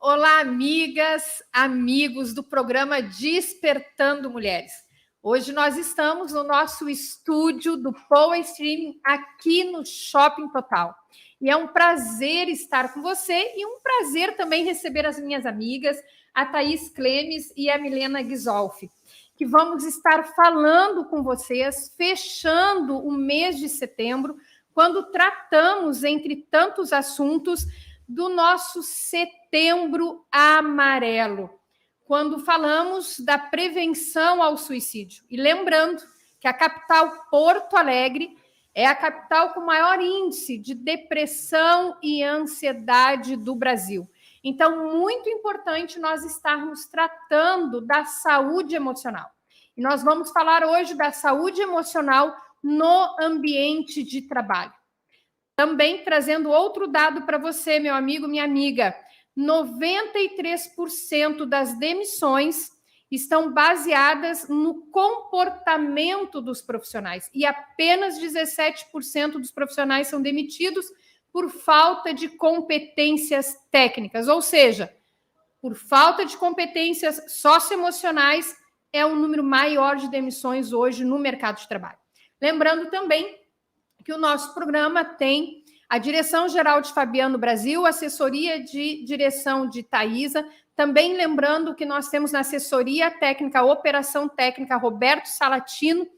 Olá, amigas, amigos do programa Despertando Mulheres. Hoje nós estamos no nosso estúdio do Power Stream aqui no Shopping Total. E é um prazer estar com você e um prazer também receber as minhas amigas, a Thaís Clemes e a Milena Ghisolfi, que vamos estar falando com vocês, fechando o mês de setembro, quando tratamos, entre tantos assuntos, do nosso Setembro Amarelo, quando falamos da prevenção ao suicídio. E lembrando que a capital Porto Alegre é a capital com maior índice de depressão e ansiedade do Brasil. Então, muito importante nós estarmos tratando da saúde emocional. E nós vamos falar hoje da saúde emocional no ambiente de trabalho. Também trazendo outro dado para você, meu amigo, minha amiga. 93% das demissões estão baseadas no comportamento dos profissionais e apenas 17% dos profissionais são demitidos por falta de competências técnicas, ou seja, por falta de competências socioemocionais é o número maior de demissões hoje no mercado de trabalho. Lembrando também que o nosso programa tem a direção-geral de Fabiano Brasil, assessoria de direção de Thaisa, também lembrando que nós temos na assessoria técnica, operação técnica, Roberto Salatino,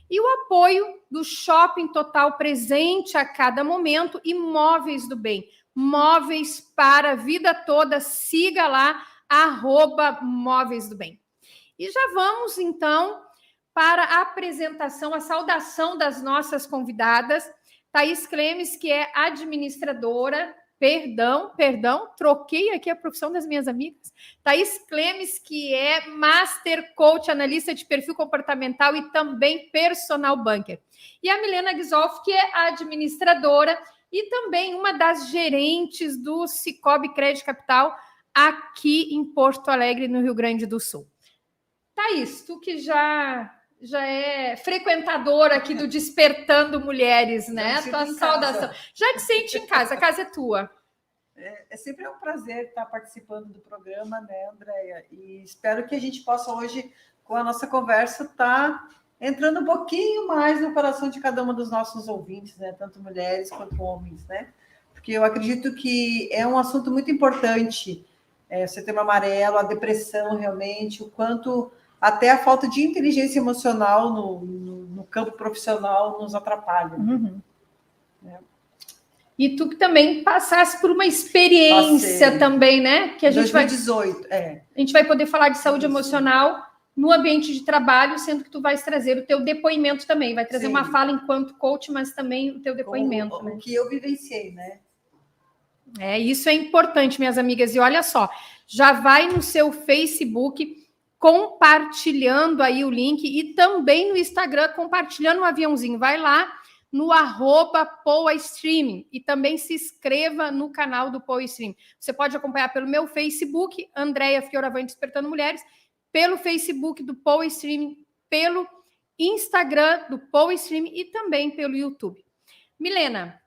e o apoio do Shopping Total presente a cada momento e Móveis do Bem. Móveis para a vida toda, siga lá, @Móveis do Bem. E já vamos, então, para a apresentação, a saudação das nossas convidadas. Thaís Clemes, que é administradora, perdão, troquei aqui a profissão das minhas amigas. Thaís Clemes, que é Master Coach, analista de perfil comportamental e também personal banker. E a Milena Ghisolfi, que é administradora, e também uma das gerentes do Sicoob Crédito Capital aqui em Porto Alegre, no Rio Grande do Sul. Thaís, tu que já é frequentadora aqui do Despertando Mulheres, né? Tua saudação. Já te sente em casa, a casa é tua. É sempre um prazer estar participando do programa, né, Andréia? E espero que a gente possa hoje, com a nossa conversa, estar entrando um pouquinho mais no coração de cada uma dos nossos ouvintes, né? Tanto mulheres quanto homens, né? Porque eu acredito que é um assunto muito importante, o Setembro Amarelo, a depressão realmente, o quanto até a falta de inteligência emocional no campo profissional nos atrapalha. Uhum. E tu que também passasse por uma experiência também, né? Que a gente 2018, A gente vai poder falar de saúde emocional no ambiente de trabalho, sendo que tu vais trazer o teu depoimento também. Vai trazer uma fala enquanto coach, mas também o teu depoimento. O que eu vivenciei, né? Isso é importante, minhas amigas. E olha só, já vai no seu Facebook compartilhando aí o link e também no Instagram compartilhando um aviãozinho. Vai lá no @PoaStreaming e também se inscreva no canal do PoaStreaming. Você pode acompanhar pelo meu Facebook, Andréia Fioravante Despertando Mulheres, pelo Facebook do PoaStreaming, pelo Instagram do PoaStreaming e também pelo YouTube. Milena,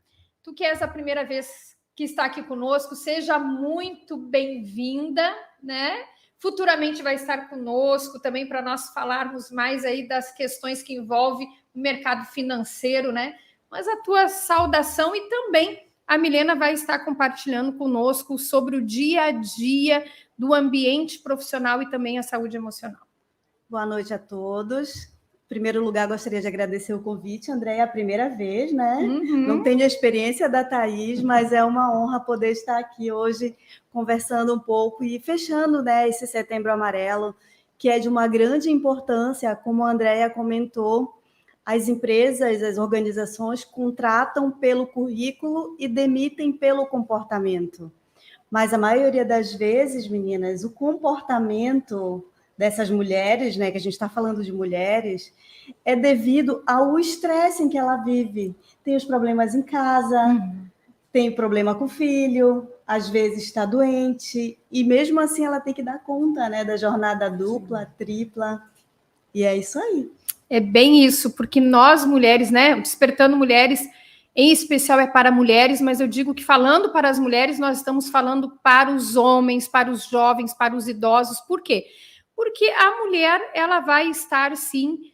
tu que és a primeira vez que está aqui conosco, seja muito bem-vinda, né? Futuramente vai estar conosco também para nós falarmos mais aí das questões que envolvem o mercado financeiro, né? Mas a tua saudação e também a Milena vai estar compartilhando conosco sobre o dia a dia do ambiente profissional e também a saúde emocional. Boa noite a todos. Em primeiro lugar, gostaria de agradecer o convite, Andréia, é a primeira vez, né? Uhum. Não tenho a experiência da Thaís, mas é uma honra poder estar aqui hoje conversando um pouco e fechando, né, esse Setembro Amarelo, que é de uma grande importância, como a Andréia comentou. As empresas, as organizações contratam pelo currículo e demitem pelo comportamento. Mas a maioria das vezes, meninas, o comportamento dessas mulheres, né, que a gente está falando de mulheres, é devido ao estresse em que ela vive. Tem os problemas em casa, tem problema com o filho, às vezes está doente, e mesmo assim ela tem que dar conta, né, da jornada dupla, tripla, e é isso aí. É bem isso, porque nós mulheres, né, Despertando Mulheres, em especial é para mulheres, mas eu digo que falando para as mulheres, nós estamos falando para os homens, para os jovens, para os idosos. Por quê? Porque a mulher, ela vai estar, sim,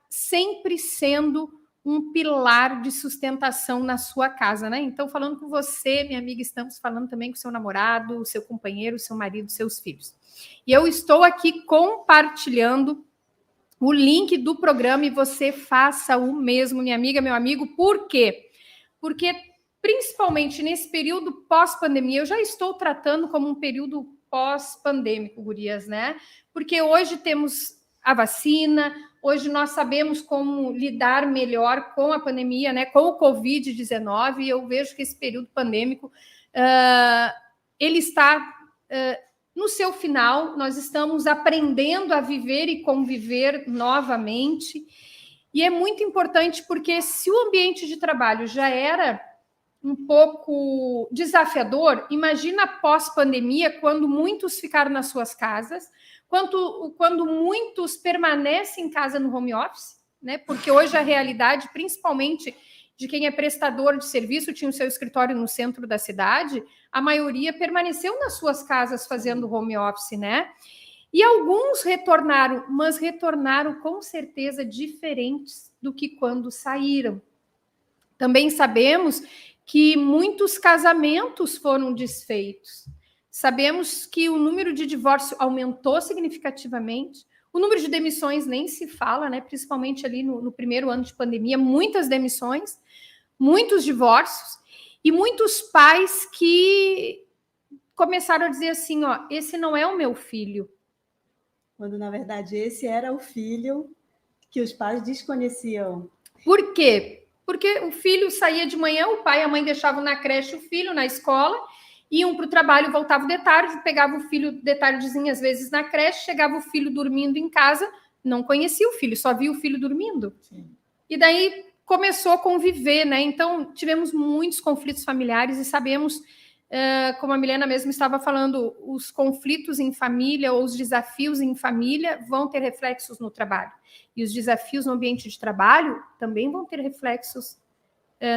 sempre sendo um pilar de sustentação na sua casa, né? Então, falando com você, minha amiga, estamos falando também com seu namorado, seu companheiro, seu marido, seus filhos. E eu estou aqui compartilhando o link do programa e você faça o mesmo, minha amiga, meu amigo. Por quê? Porque, principalmente nesse período pós-pandemia, eu já estou tratando como um período pós-pandêmico, gurias, né? Porque hoje temos a vacina, hoje nós sabemos como lidar melhor com a pandemia, né? Com o Covid-19, e eu vejo que esse período pandêmico, ele está... no seu final, nós estamos aprendendo a viver e conviver novamente. E é muito importante porque se o ambiente de trabalho já era um pouco desafiador, imagina pós-pandemia, quando muitos ficaram nas suas casas, quando muitos permanecem em casa no home office, né? Porque hoje a realidade, principalmente de quem é prestador de serviço, tinha o seu escritório no centro da cidade, a maioria permaneceu nas suas casas fazendo home office, né? E alguns retornaram, mas retornaram com certeza diferentes do que quando saíram. Também sabemos que muitos casamentos foram desfeitos. Sabemos que o número de divórcio aumentou significativamente. O número de demissões nem se fala, né? Principalmente ali no primeiro ano de pandemia, muitas demissões, muitos divórcios e muitos pais que começaram a dizer assim, ó, esse não é o meu filho. Quando, na verdade, esse era o filho que os pais desconheciam. Por quê? Porque o filho saía de manhã, o pai e a mãe deixavam na creche o filho, na escola, iam para o trabalho, voltavam de tarde, pegava o filho de tardezinha, às vezes na creche, chegava o filho dormindo em casa, não conhecia o filho, só via o filho dormindo. Sim. E daí começou a conviver, né? Então, tivemos muitos conflitos familiares e sabemos, como a Milena mesmo estava falando, os conflitos em família ou os desafios em família vão ter reflexos no trabalho. E os desafios no ambiente de trabalho também vão ter reflexos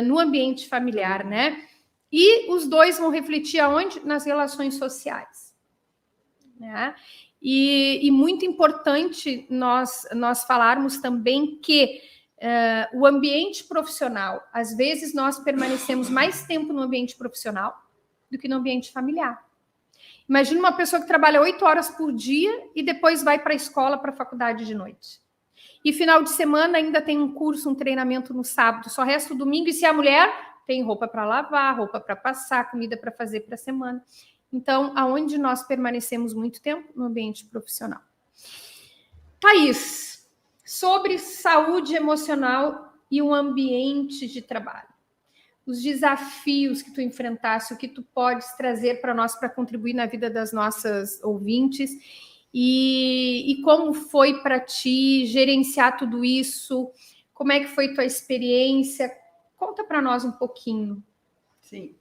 no ambiente familiar, né? E os dois vão refletir aonde? Nas relações sociais, né? E muito importante nós falarmos também que o ambiente profissional, às vezes nós permanecemos mais tempo no ambiente profissional do que no ambiente familiar. Imagina uma pessoa que trabalha 8 horas por dia e depois vai para a escola, para a faculdade de noite. E final de semana ainda tem um curso, um treinamento no sábado, só resta o domingo, e se a mulher tem roupa para lavar, roupa para passar, comida para fazer para a semana. Então, aonde nós permanecemos muito tempo? No ambiente profissional. Thaís, sobre saúde emocional e o ambiente de trabalho. Os desafios que tu enfrentaste, o que tu podes trazer para nós para contribuir na vida das nossas ouvintes e como foi para ti gerenciar tudo isso, como é que foi tua experiência? Conta para nós um pouquinho. Sim,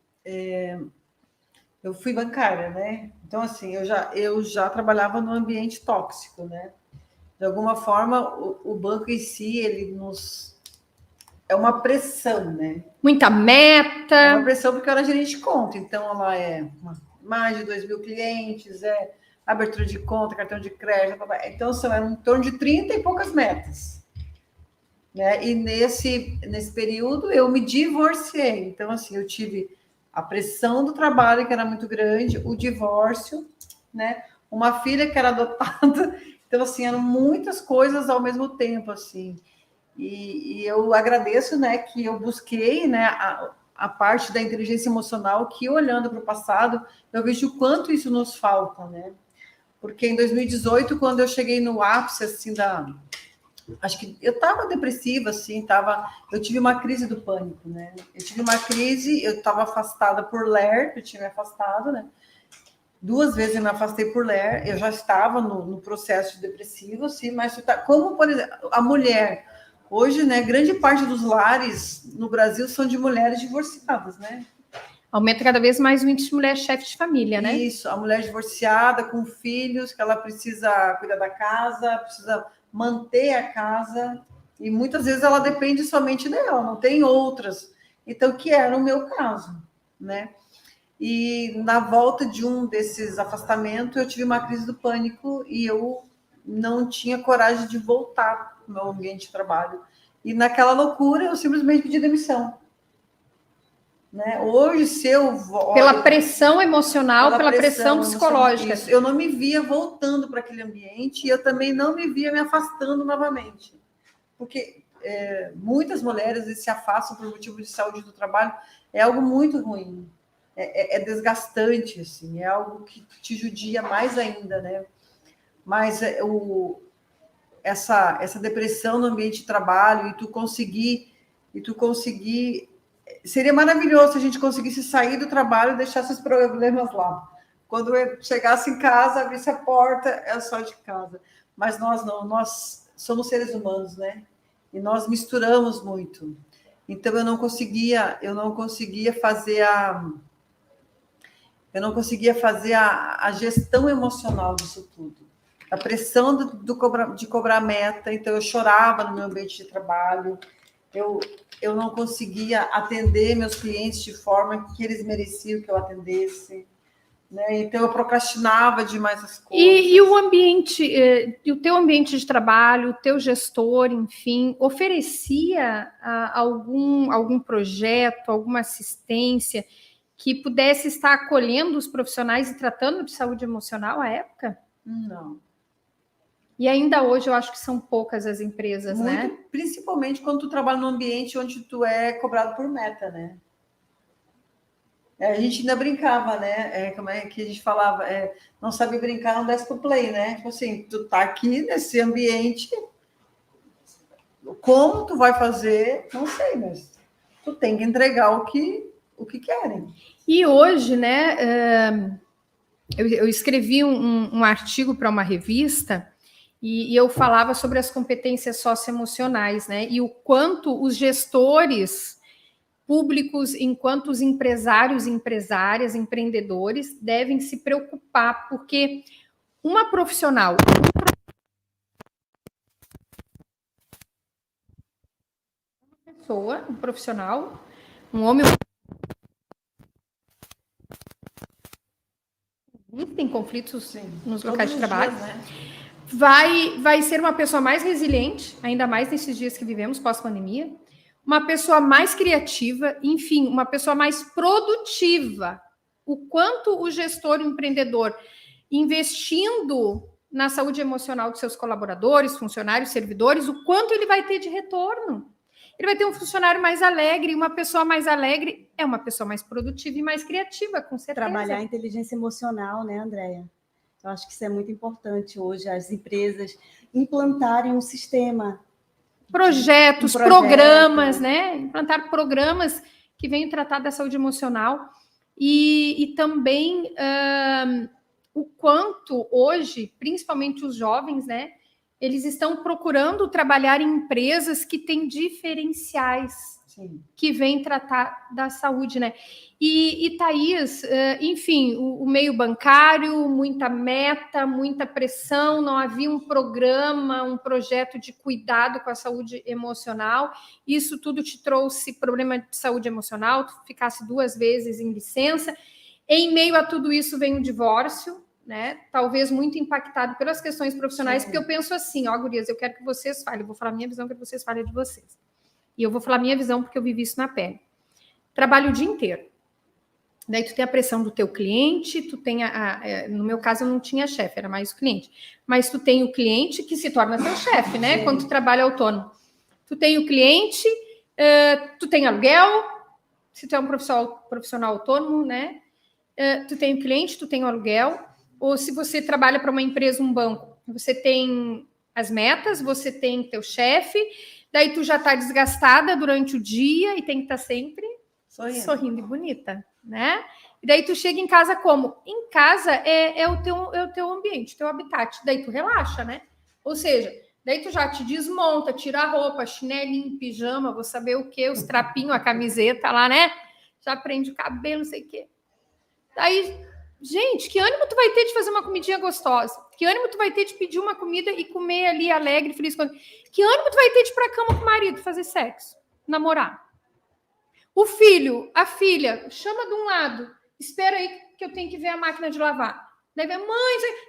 eu fui bancária, né? Então, assim, eu já trabalhava no ambiente tóxico, né? De alguma forma, o banco em si, ele nos... É uma pressão, né? Muita meta. É uma pressão porque eu era gerente de conta, então ela é mais de 2.000 clientes, abertura de conta, cartão de crédito, então eram em torno de 30 e poucas metas. Né? E nesse período eu me divorciei, então assim, eu tive a pressão do trabalho, que era muito grande, o divórcio, né? Uma filha que era adotada, então assim, eram muitas coisas ao mesmo tempo, assim. E eu agradeço, né, que eu busquei, né, a parte da inteligência emocional, que olhando para o passado, eu vejo o quanto isso nos falta, né? Porque em 2018, quando eu cheguei no ápice, assim, acho que eu estava depressiva, assim, eu tive uma crise do pânico, né? Eu tive uma crise, eu estava afastada por LER, eu tinha me afastado, né? 2 vezes eu me afastei por LER, eu já estava no processo depressivo, assim, mas como, por exemplo, a mulher... Hoje, né, grande parte dos lares no Brasil são de mulheres divorciadas, né? Aumenta cada vez mais o índice de mulher chefe de família, né? Isso, a mulher divorciada, com filhos, que ela precisa cuidar da casa, precisa manter a casa, e muitas vezes ela depende somente dela, não tem outras. Então, que era o meu caso, né? E na volta de um desses afastamentos, eu tive uma crise do pânico e eu não tinha coragem de voltar no meu ambiente de trabalho. E naquela loucura, eu simplesmente pedi demissão. Né? Hoje, se eu... Pela pressão emocional, pela pressão psicológica. Isso. Eu não me via voltando para aquele ambiente e eu também não me via me afastando novamente. Porque muitas mulheres se afastam por motivo de saúde do trabalho. É algo muito ruim. É desgastante, assim. É algo que te judia mais ainda, né? Mas essa depressão no ambiente de trabalho e tu conseguir seria maravilhoso se a gente conseguisse sair do trabalho e deixar esses problemas lá. Quando eu chegasse em casa, abrisse a porta, é só de casa. Mas nós não, nós somos seres humanos, né? E nós misturamos muito. Então eu não conseguia fazer a gestão emocional disso tudo. A pressão de cobrar meta, então eu chorava no meu ambiente de trabalho, eu não conseguia atender meus clientes de forma que eles mereciam que eu atendesse, né? Então eu procrastinava demais as coisas. E o ambiente, o teu ambiente de trabalho, o teu gestor, enfim, oferecia algum projeto, alguma assistência que pudesse estar acolhendo os profissionais e tratando de saúde emocional à época? Não. E ainda hoje eu acho que são poucas as empresas, né? Principalmente quando tu trabalha num ambiente onde tu é cobrado por meta, né? A gente ainda brincava, né? Como é que a gente falava? Não sabe brincar, não desce pro play, né? Tipo assim, tu tá aqui nesse ambiente, como tu vai fazer? Não sei, mas tu tem que entregar o que querem. E hoje, né? Eu escrevi um artigo para uma revista E eu falava sobre as competências socioemocionais, né? E o quanto os gestores públicos, enquanto os empresários, empresárias, empreendedores devem se preocupar, porque uma profissional, um profissional, um homem, tem conflitos Sim, nos locais de todos os trabalho, dias, né? vai ser uma pessoa mais resiliente, ainda mais nesses dias que vivemos pós-pandemia, uma pessoa mais criativa, enfim, uma pessoa mais produtiva. O quanto o gestor, o empreendedor, investindo na saúde emocional dos seus colaboradores, funcionários, servidores, o quanto ele vai ter de retorno. Ele vai ter um funcionário mais alegre, uma pessoa mais alegre é uma pessoa mais produtiva e mais criativa, com certeza. Trabalhar a inteligência emocional, né, Andréia? Eu acho que isso é muito importante hoje, as empresas implantarem um sistema. Projetos, programas, né? Implantar programas que venham tratar da saúde emocional e também o quanto hoje, principalmente os jovens, né? Eles estão procurando trabalhar em empresas que têm diferenciais. Sim. Que vêm tratar da saúde, né? E Thaís, enfim, o meio bancário, muita meta, muita pressão, não havia um programa, um projeto de cuidado com a saúde emocional. Isso tudo te trouxe problema de saúde emocional, tu ficasse 2 vezes em licença. Em meio a tudo isso vem o divórcio, né? Talvez muito impactado pelas questões profissionais, Sim. Porque eu penso assim, ó, gurias, eu quero que vocês falem, eu vou falar minha visão, eu quero que vocês falem de vocês. E eu vou falar minha visão, porque eu vivi isso na pele. Trabalho o dia inteiro. Daí tu tem a pressão do teu cliente, tu tem no meu caso eu não tinha chefe, era mais o cliente. Mas tu tem o cliente que se torna seu chefe, né? Sim. Quando tu trabalha autônomo. Tu tem o cliente, tu tem aluguel, se tu é um profissional autônomo, né? Tu tem o cliente, tu tem o aluguel. Ou se você trabalha para uma empresa, um banco, você tem as metas, você tem teu chefe, daí tu já está desgastada durante o dia e tem que estar sempre sorrindo e bonita, né? E daí tu chega em casa como? Em casa é o teu ambiente, teu habitat. Daí tu relaxa, né? Ou seja, daí tu já te desmonta, tira a roupa, chinelinho, pijama, vou saber o quê, os trapinhos, a camiseta lá, né? Já prende o cabelo, não sei o quê. Daí, gente, que ânimo tu vai ter de fazer uma comidinha gostosa? Que ânimo tu vai ter de pedir uma comida e comer ali alegre, feliz? Que ânimo tu vai ter de ir pra cama com o marido, fazer sexo, namorar? O filho, a filha, chama de um lado, espera aí que eu tenho que ver a máquina de lavar. Daí vem, mãe,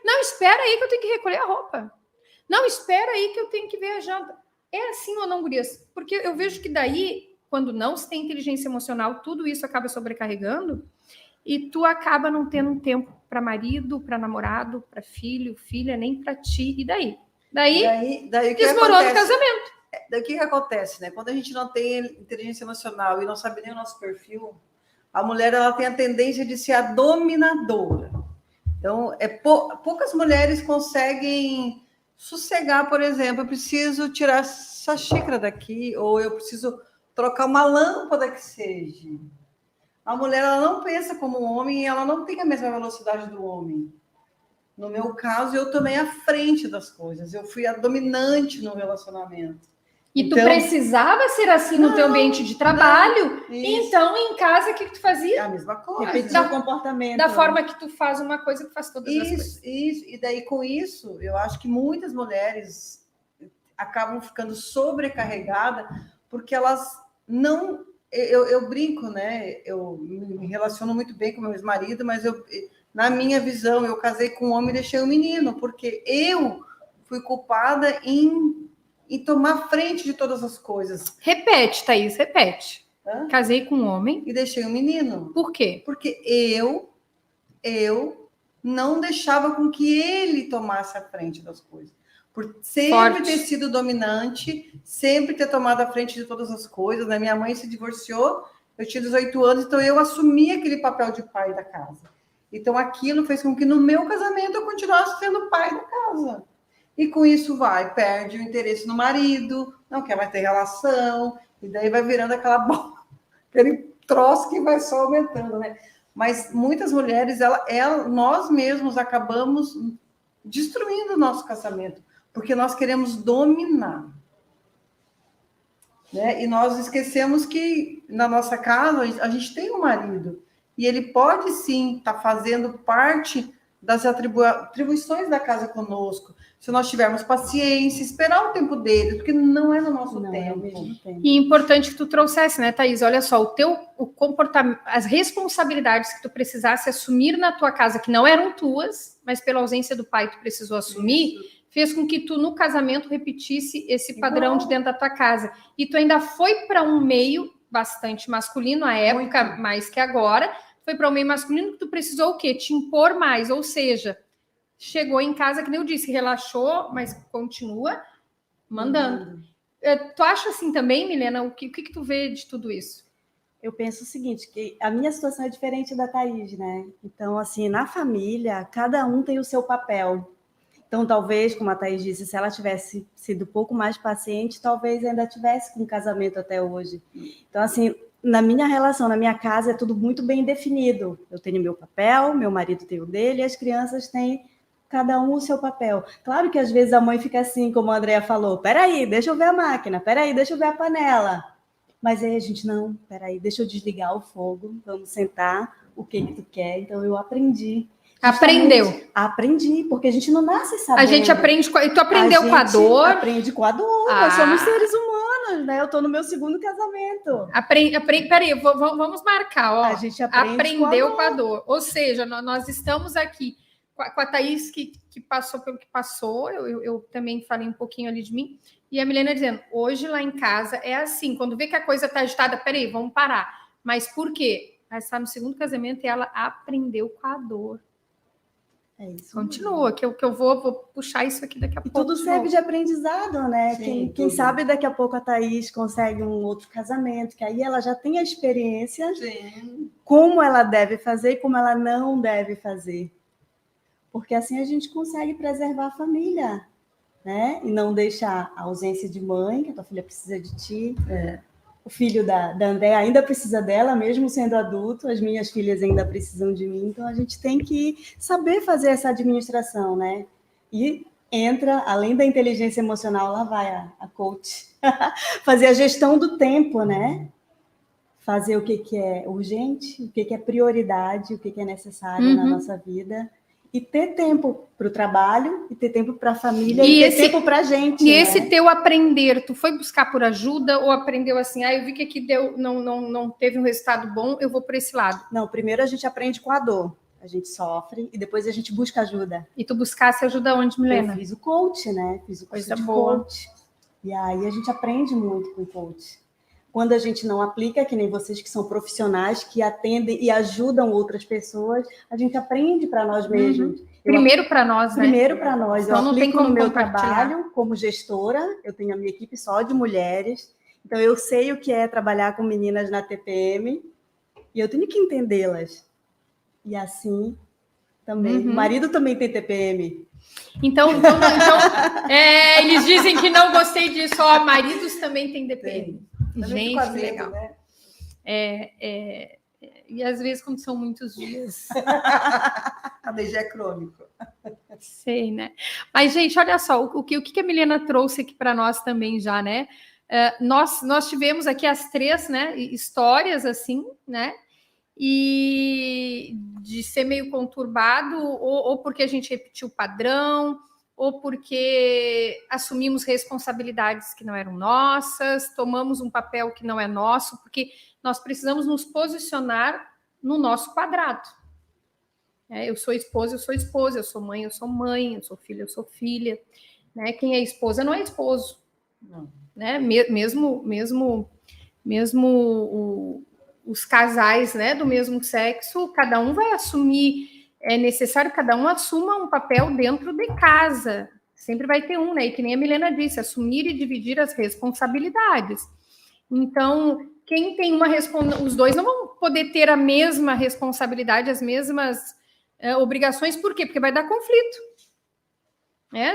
não, espera aí que eu tenho que recolher a roupa. Não, espera aí que eu tenho que ver a janta. É assim ou não, gurias? Porque eu vejo que daí, quando não se tem inteligência emocional, tudo isso acaba sobrecarregando e tu acaba não tendo um tempo para marido, para namorado, para filho, filha, nem para ti. E daí? Daí desmorona o casamento. Daí o que acontece, né? Quando a gente não tem inteligência emocional e não sabe nem o nosso perfil, a mulher ela tem a tendência de ser a dominadora. Então, poucas mulheres conseguem sossegar, por exemplo, eu preciso tirar essa xícara daqui, ou eu preciso trocar uma lâmpada que seja. A mulher ela não pensa como um homem e ela não tem a mesma velocidade do homem. No meu caso, eu tomei a frente das coisas. Eu fui a dominante no relacionamento. E tu precisava ser assim no teu ambiente de trabalho? Então, em casa, o que tu fazia? É a mesma coisa. Repetir o comportamento. Da forma que tu faz uma coisa, tu faz todas as coisas. Isso. E daí, com isso, eu acho que muitas mulheres acabam ficando sobrecarregadas porque elas não... Eu brinco, né? Eu me relaciono muito bem com meu ex-marido, mas na minha visão, eu casei com um homem e deixei um menino, porque eu fui culpada em tomar frente de todas as coisas. Repete, Thaís, repete. Casei com um homem. E deixei um menino. Por quê? Porque eu não deixava com que ele tomasse a frente das coisas. Por sempre ter sido dominante, sempre ter tomado a frente de todas as coisas. Né? Minha mãe se divorciou, eu tinha 18 anos, então eu assumi aquele papel de pai da casa. Então aquilo fez com que no meu casamento eu continuasse sendo pai da casa. E com isso perde o interesse no marido, não quer mais ter relação, e daí vai virando aquele troço que vai só aumentando, né? Mas muitas mulheres, nós mesmos acabamos destruindo o nosso casamento, porque nós queremos dominar. Né? E nós esquecemos que na nossa casa a gente tem um marido, e ele pode sim estar fazendo parte das atribuições da casa conosco, se nós tivermos paciência, esperar o tempo dele, porque não é no nosso tempo. E importante que tu trouxesse, né, Thaís? Olha só, o comportamento, as responsabilidades que tu precisasse assumir na tua casa, que não eram tuas, mas pela ausência do pai tu precisou assumir, fez com que tu, no casamento, repetisse esse padrão de dentro da tua casa. E tu ainda foi para um meio bastante masculino, à época, mais que agora, foi para um meio masculino que tu precisou o quê? Te impor mais, ou seja, chegou em casa, que nem eu disse, relaxou, mas continua mandando. Tu acha assim também, Milena? O que tu vê de tudo isso? Eu penso o seguinte, que a minha situação é diferente da Thaís, né? Então, assim, na família, cada um tem o seu papel. Então, talvez, como a Thaís disse, se ela tivesse sido um pouco mais paciente, talvez ainda tivesse com casamento até hoje. Então, assim, na minha relação, na minha casa, é tudo muito bem definido. Eu tenho meu papel, meu marido tem o dele, e as crianças têm cada um o seu papel. Claro que às vezes a mãe fica assim, como a Andrea falou, peraí, deixa eu ver a máquina, peraí, deixa eu ver a panela. Mas aí a gente, não, peraí, deixa eu desligar o fogo, vamos sentar, o que tu quer? Então eu aprendi. Aprendeu. Aprendi, porque a gente não nasce sabendo. A gente aprende, tu aprendeu com a dor. Aprende com a dor, nós somos seres humanos, né? Eu tô no meu segundo casamento. Peraí, vamos marcar, ó. A gente aprendeu com a dor. Ou seja, nós estamos aqui com a Thaís que passou pelo que passou, eu também falei um pouquinho ali de mim, e a Milena dizendo, hoje lá em casa é assim, quando vê que a coisa tá agitada, peraí, vamos parar. Mas por quê? Ela está no segundo casamento e ela aprendeu com a dor. É isso. Continua, que eu vou puxar isso aqui daqui a pouco. Tudo serve de aprendizado, né? Sim, quem sabe daqui a pouco a Thaís consegue um outro casamento, que aí ela já tem a experiência, como ela deve fazer e como ela não deve fazer. Porque assim a gente consegue preservar a família, né? E não deixar a ausência de mãe, que a tua filha precisa de ti. O filho da André ainda precisa dela, mesmo sendo adulto, as minhas filhas ainda precisam de mim, então a gente tem que saber fazer essa administração, né? E entra, além da inteligência emocional, lá vai a coach, fazer a gestão do tempo, né? Fazer o que é urgente, o que é prioridade, o que é necessário na nossa vida. E ter tempo para o trabalho, e ter tempo para a família, e ter tempo para a gente. E esse teu aprender, tu foi buscar por ajuda ou aprendeu assim, eu vi que aqui não teve um resultado bom, eu vou por esse lado? Não, primeiro a gente aprende com a dor, a gente sofre, e depois a gente busca ajuda. E tu buscasse ajuda onde, Milena? Eu fiz o coach, né? Fiz o curso de coach. E aí a gente aprende muito com o coach. Quando a gente não aplica, que nem vocês que são profissionais, que atendem e ajudam outras pessoas, a gente aprende para nós mesmos. Primeiro para nós, né? Primeiro para nós. Então, eu aplico no meu trabalho como gestora, eu tenho a minha equipe só de mulheres, então eu sei o que é trabalhar com meninas na TPM e eu tenho que entendê-las. E assim também. O marido também tem TPM. Então eles dizem que não gostei disso, maridos também têm TPM. Gente, que legal. Né? E às vezes, quando são muitos dias. A DG é crônico. Sei, né? Mas, gente, olha só, o que a Milena trouxe aqui para nós também já, né? Nós tivemos aqui as três, né, histórias, assim, né? E de ser meio conturbado, ou porque a gente repetiu o padrão, ou porque assumimos responsabilidades que não eram nossas, tomamos um papel que não é nosso, porque nós precisamos nos posicionar no nosso quadrado. Eu sou esposa, eu sou mãe, eu sou filha, eu sou filha. Né? Quem é esposa não é esposo. Não. Né? Mesmo os casais, né, do mesmo sexo, cada um vai assumir. É necessário que cada um assuma um papel dentro de casa. Sempre vai ter um, né? E que nem a Milena disse, assumir e dividir as responsabilidades. Então, quem tem os dois não vão poder ter a mesma responsabilidade, as mesmas obrigações. Por quê? Porque vai dar conflito.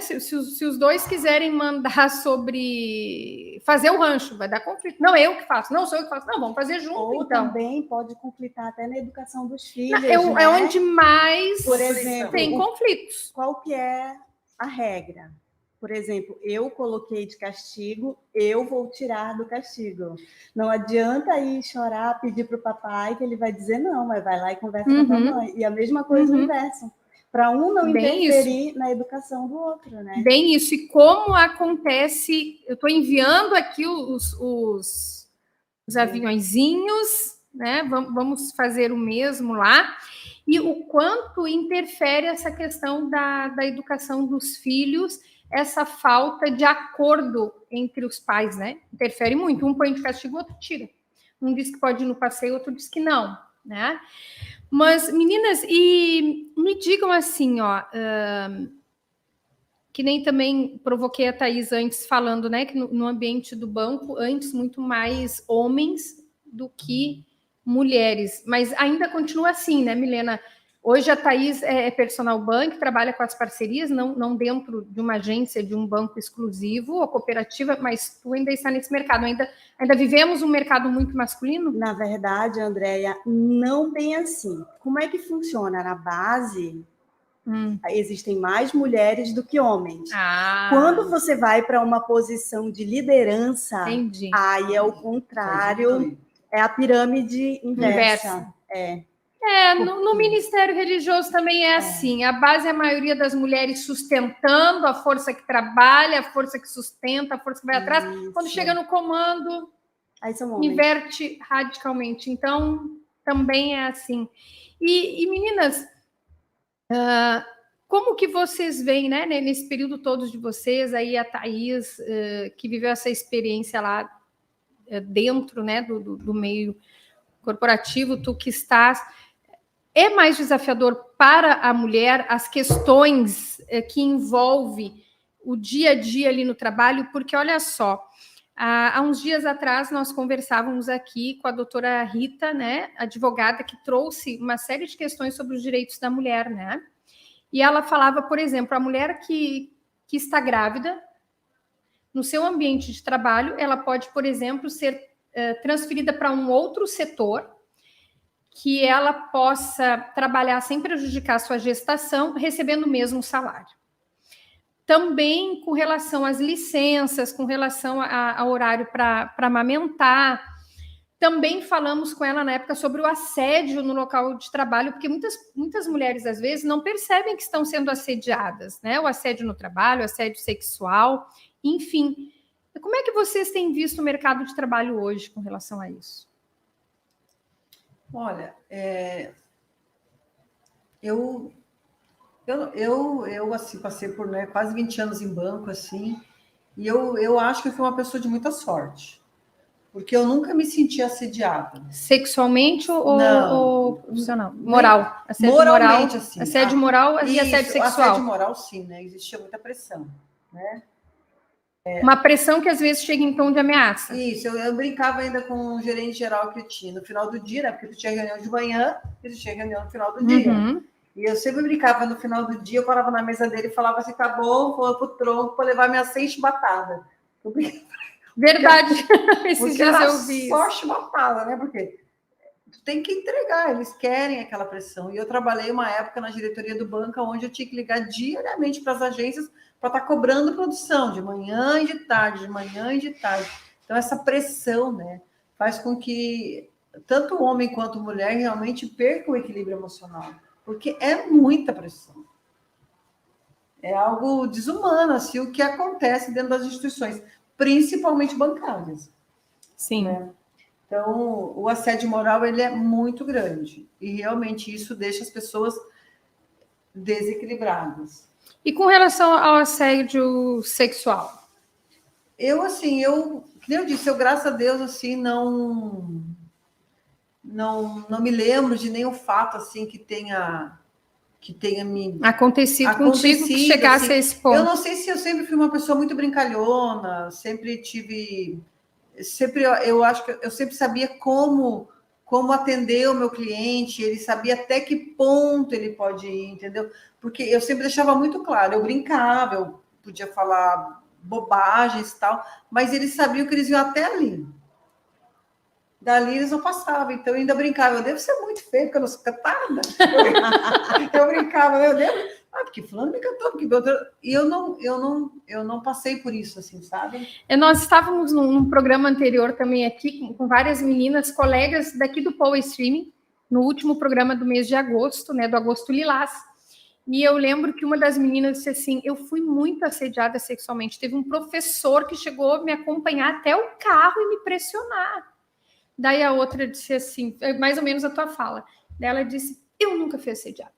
Se os dois quiserem mandar sobre fazer o rancho, vai dar conflito. Não, eu que faço. Não, sou eu que faço. Não, vamos fazer junto, ou então. Também pode conflitar até na educação dos filhos, né? É onde mais por exemplo, tem conflitos. Qual que é a regra? Por exemplo, eu coloquei de castigo, eu vou tirar do castigo. Não adianta ir chorar, pedir para o papai, que ele vai dizer não, mas vai lá e conversa com a tua mãe. E a mesma coisa no inverso. Para um não interferir na educação do outro, né? Bem isso. E como acontece... Eu estou enviando aqui os aviõezinhos, né? Vamos fazer o mesmo lá. E o quanto interfere essa questão da educação dos filhos, essa falta de acordo entre os pais, né? Interfere muito. Um põe de castigo, o outro tira. Um diz que pode ir no passeio, outro diz que não, né? Mas, meninas, e me digam assim, ó, que nem também provoquei a Thaís antes falando, né, que no ambiente do banco, antes muito mais homens do que mulheres, mas ainda continua assim, né, Milena? Hoje a Thaís é personal bank, trabalha com as parcerias, não dentro de uma agência, de um banco exclusivo ou cooperativa, mas tu ainda está nesse mercado. Ainda vivemos um mercado muito masculino? Na verdade, Andréia, não bem assim. Como é que funciona? Na base, existem mais mulheres do que homens. Quando você vai para uma posição de liderança, aí é o contrário, é a pirâmide inversa. No Ministério Religioso também é assim. A base é a maioria das mulheres sustentando, a força que trabalha, a força que sustenta, a força que vai atrás. Quando chega no comando, aí são homens. Inverte radicalmente. Então, também é assim. E meninas, como que vocês veem, né, nesse período todos de vocês, aí a Thaís, que viveu essa experiência lá dentro, né, do meio corporativo, tu que estás... É mais desafiador para a mulher as questões que envolvem o dia a dia ali no trabalho, porque olha só, há uns dias atrás nós conversávamos aqui com a doutora Rita, né, advogada, que trouxe uma série de questões sobre os direitos da mulher, né? E ela falava, por exemplo, a mulher que está grávida, no seu ambiente de trabalho, ela pode, por exemplo, ser transferida para um outro setor, que ela possa trabalhar sem prejudicar a sua gestação, recebendo o mesmo salário. Também com relação às licenças, com relação ao horário para amamentar. Também falamos com ela na época sobre o assédio no local de trabalho, porque muitas mulheres, às vezes, não percebem que estão sendo assediadas, né? O assédio no trabalho, o assédio sexual, enfim. Como é que vocês têm visto o mercado de trabalho hoje com relação a isso? Olha, eu assim, passei por, né, quase 20 anos em banco, assim, e eu acho que eu fui uma pessoa de muita sorte, porque eu nunca me senti assediada. Sexualmente ou profissional? Moral. Assédio moralmente, moral, assim. Assédio moral e assédio sexual. Assédio moral, sim, né? Existia muita pressão, né? Uma pressão que às vezes chega em tom de ameaça. Isso, eu brincava ainda com o gerente geral que eu tinha no final do dia, né? Porque tu tinha reunião de manhã e tu tinha reunião no final do dia. E eu sempre brincava no final do dia, eu parava na mesa dele e falava assim, tá bom, vou pro tronco para levar minha 100 chibatadas. Verdade. Esses dias eu vi. Só chibatada, né? Porque tu tem que entregar, eles querem aquela pressão. E eu trabalhei uma época na diretoria do banco, onde eu tinha que ligar diariamente para as agências para estar cobrando produção, de manhã e de tarde, de manhã e de tarde. Então, essa pressão, né, faz com que tanto homem quanto mulher realmente percam o equilíbrio emocional, porque é muita pressão. É algo desumano, assim, o que acontece dentro das instituições, principalmente bancárias. Sim. Né? Então, o assédio moral, ele é muito grande, e realmente isso deixa as pessoas desequilibradas. E com relação ao assédio sexual? Como eu disse, graças a Deus, assim, não me lembro de nenhum fato, assim, que tenha me acontecido contigo, que chegasse assim, a esse ponto. Eu não sei se eu sempre fui uma pessoa muito brincalhona, eu acho que eu sempre sabia como atender o meu cliente, ele sabia até que ponto ele pode ir, entendeu? Porque eu sempre deixava muito claro, eu brincava, eu podia falar bobagens e tal, mas eles sabiam que eles iam até ali. da Liris eu passava, então eu ainda brincava, eu devo ser muito feio, porque eu não sou cantada. Eu brincava, eu devo... porque fulano me cantou, porque e eu não passei por isso, assim, sabe? Nós estávamos num programa anterior também aqui, com várias meninas, colegas daqui do Power Streaming, no último programa do mês de agosto, né, do Agosto Lilás. E eu lembro que uma das meninas disse assim, eu fui muito assediada sexualmente. Teve um professor que chegou a me acompanhar até o carro e me pressionar. Daí a outra disse assim, mais ou menos a tua fala. Daí ela disse, eu nunca fui assediada.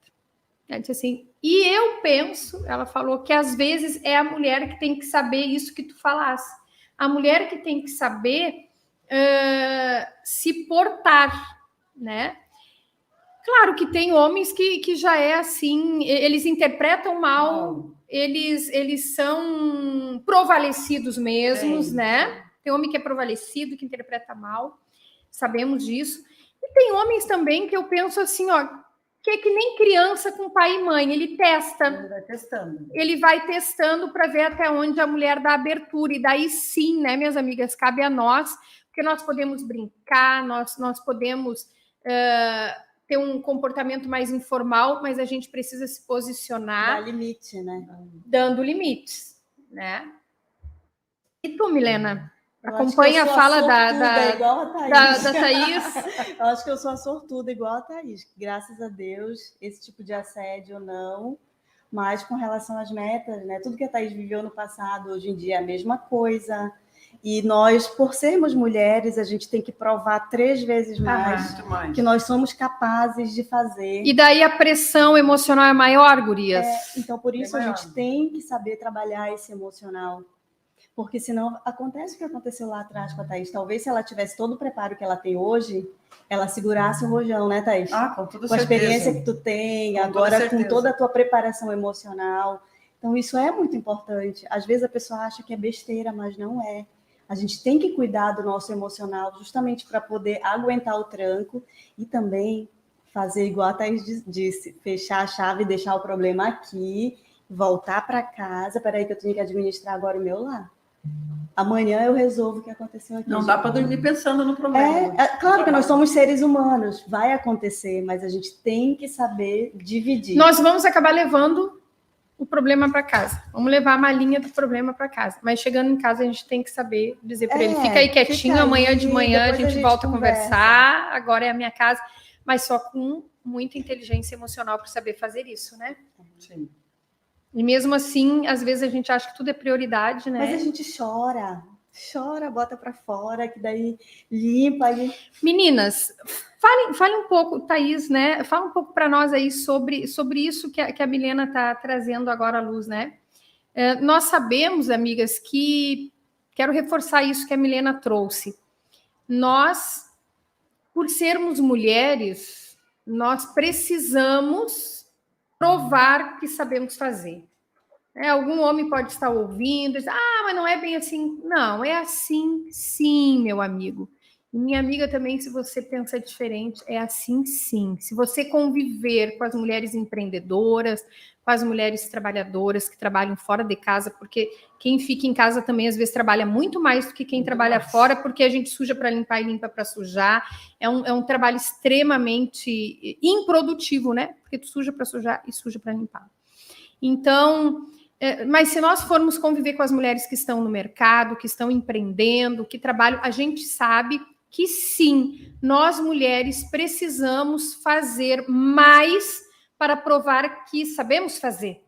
Ela disse assim, e eu penso, ela falou que às vezes é a mulher que tem que saber isso que tu falasse. A mulher que tem que saber se portar, né? Claro que tem homens que já é assim, eles interpretam mal, eles são provalecidos mesmos, né? Tem homem que é provalecido, que interpreta mal, sabemos disso. E tem homens também que eu penso assim, ó, que é que nem criança com pai e mãe, ele testa. Ele vai testando. Ele vai testando para ver até onde a mulher dá abertura. E daí sim, né, minhas amigas, cabe a nós, porque nós podemos brincar, nós podemos ter um comportamento mais informal, mas a gente precisa se posicionar. Dá limite, né? Dando limites, né? E tu, Milena? Eu acompanha a fala igual a Thaís. Da Thaís? Eu acho que eu sou a sortuda igual a Thaís. Graças a Deus, esse tipo de assédio não. Mas com relação às metas, né? Tudo que a Thaís viveu no passado, hoje em dia é a mesma coisa. E nós, por sermos mulheres, a gente tem que provar 3 vezes mais que nós somos capazes de fazer. E daí a pressão emocional é maior, gurias? Então, por isso a gente tem que saber trabalhar esse emocional. Porque senão acontece o que aconteceu lá atrás com a Thaís. Talvez se ela tivesse todo o preparo que ela tem hoje, ela segurasse o rojão, né, Thaís? Com toda certeza. Com a experiência que tu tem, agora com toda a tua preparação emocional. Então, isso é muito importante. Às vezes a pessoa acha que é besteira, mas não é. A gente tem que cuidar do nosso emocional justamente para poder aguentar o tranco e também fazer igual a Thaís disse, fechar a chave, deixar o problema aqui, voltar para casa. Peraí que eu tenho que administrar agora o meu lar. Amanhã eu resolvo o que aconteceu aqui. Não dá para dormir pensando no problema. Claro que nós somos seres humanos, vai acontecer, mas a gente tem que saber dividir. Nós vamos acabar levando o problema para casa. Vamos levar a malinha do problema para casa. Mas chegando em casa, a gente tem que saber dizer para ele, fica aí quietinho, amanhã de manhã a gente volta a conversar, agora é a minha casa, mas só com muita inteligência emocional para saber fazer isso, né? Sim. E mesmo assim, às vezes a gente acha que tudo é prioridade, né? Mas a gente chora, bota para fora, que daí limpa. Meninas, fale um pouco, Thaís, né? Fala um pouco para nós aí sobre isso que a Milena está trazendo agora à luz, né? Nós sabemos, amigas, que quero reforçar isso que a Milena trouxe. Nós, por sermos mulheres, nós precisamos provar que sabemos fazer. Algum homem pode estar ouvindo e dizer, mas não é bem assim. Não, é assim sim, meu amigo. E minha amiga também, se você pensa diferente, é assim sim. Se você conviver com as mulheres empreendedoras, com as mulheres trabalhadoras que trabalham fora de casa, porque quem fica em casa também às vezes trabalha muito mais do que quem trabalha fora, porque a gente suja para limpar e limpa para sujar. É um trabalho extremamente improdutivo, né? Porque tu suja para sujar e suja para limpar. Então, mas se nós formos conviver com as mulheres que estão no mercado, que estão empreendendo, que trabalham, a gente sabe que sim, nós mulheres precisamos fazer mais para provar que sabemos fazer.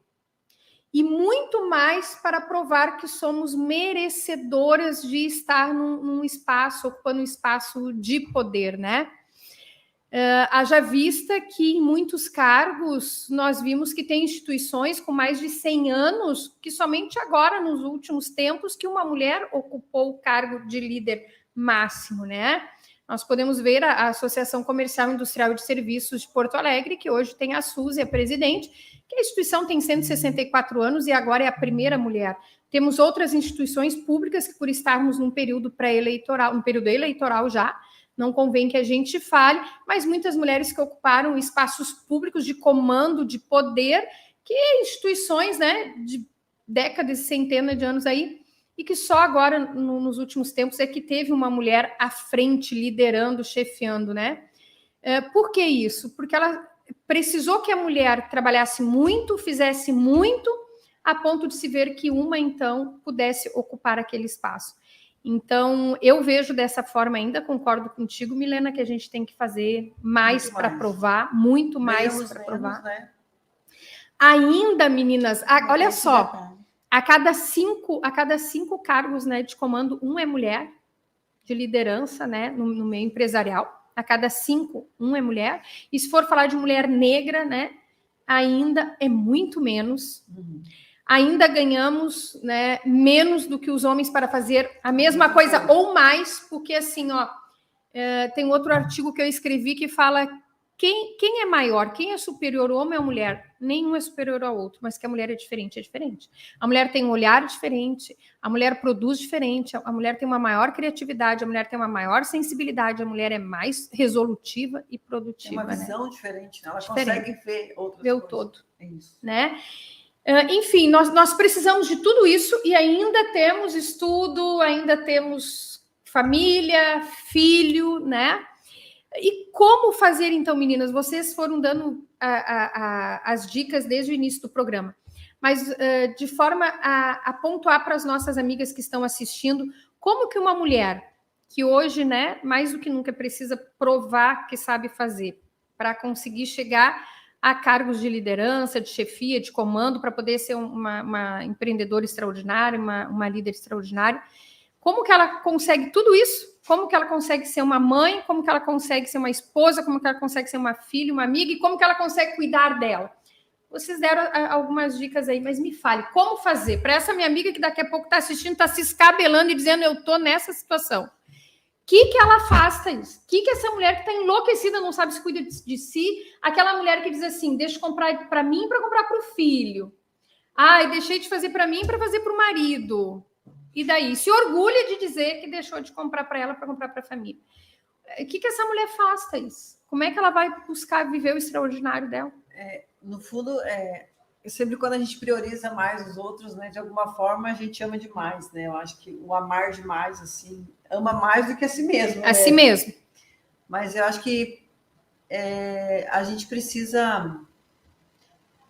E muito mais para provar que somos merecedoras de estar num espaço, ocupando um espaço de poder, né? Haja vista que em muitos cargos nós vimos que tem instituições com mais de 100 anos que somente agora, nos últimos tempos, que uma mulher ocupou o cargo de líder máximo, né? Nós podemos ver a Associação Comercial Industrial e de Serviços de Porto Alegre, que hoje tem a Suzy, a presidente, que a instituição tem 164 anos e agora é a primeira mulher. Temos outras instituições públicas que, por estarmos num período pré-eleitoral, um período eleitoral já, não convém que a gente fale, mas muitas mulheres que ocuparam espaços públicos de comando, de poder, que instituições, né, de décadas, centenas de anos aí, e que só agora, nos últimos tempos, é que teve uma mulher à frente, liderando, chefiando, né? Por que isso? Porque ela precisou que a mulher trabalhasse muito, fizesse muito, a ponto de se ver que uma, então, pudesse ocupar aquele espaço. Então, eu vejo dessa forma ainda, concordo contigo, Milena, que a gente tem que fazer mais para provar, muito mais para provar. Né? Ainda, meninas, olha só, a cada cinco cargos, né, de comando, um é mulher, de liderança, né, no meio empresarial. A cada 5, um é mulher. E se for falar de mulher negra, né, ainda é muito menos. Ainda ganhamos, né, menos do que os homens para fazer a mesma coisa ou mais, porque assim, ó, tem outro artigo que eu escrevi que fala quem é maior, quem é superior, o homem ou a mulher? Nenhum é superior ao outro, mas que a mulher é diferente. A mulher tem um olhar diferente, a mulher produz diferente, a mulher tem uma maior criatividade, a mulher tem uma maior sensibilidade, a mulher é mais resolutiva e produtiva. Tem uma visão diferente, né? Ela consegue ver outras coisas. O todo. É isso. Né? Enfim, nós precisamos de tudo isso e ainda temos estudo, ainda temos família, filho, né? E como fazer, então, meninas? Vocês foram dando as dicas desde o início do programa, mas de forma a pontuar para as nossas amigas que estão assistindo, como que uma mulher que hoje, né, mais do que nunca precisa provar que sabe fazer para conseguir chegar a cargos de liderança, de chefia, de comando, para poder ser uma empreendedora extraordinária, uma líder extraordinária, como que ela consegue tudo isso? Como que ela consegue ser uma mãe, como que ela consegue ser uma esposa, como que ela consegue ser uma filha, uma amiga, e como que ela consegue cuidar dela? Vocês deram algumas dicas aí, mas me fale, como fazer? Para essa minha amiga que daqui a pouco está assistindo, está se escabelando e dizendo, eu estou nessa situação. O que ela faz, Thaís? O que essa mulher que está enlouquecida, não sabe se cuida de si, aquela mulher que diz assim, deixa eu comprar para mim para comprar para o filho. Ai, deixei de fazer para mim para fazer para o marido. E daí, se orgulha de dizer que deixou de comprar para ela para comprar para a família. O que essa mulher faz, Thaís? Como é que ela vai buscar viver o extraordinário dela? No fundo, sempre quando a gente prioriza mais os outros, né, de alguma forma a gente ama demais, né? Eu acho que o amar demais, assim, ama mais do que a si mesmo. A si mesmo. Mas eu acho que a gente precisa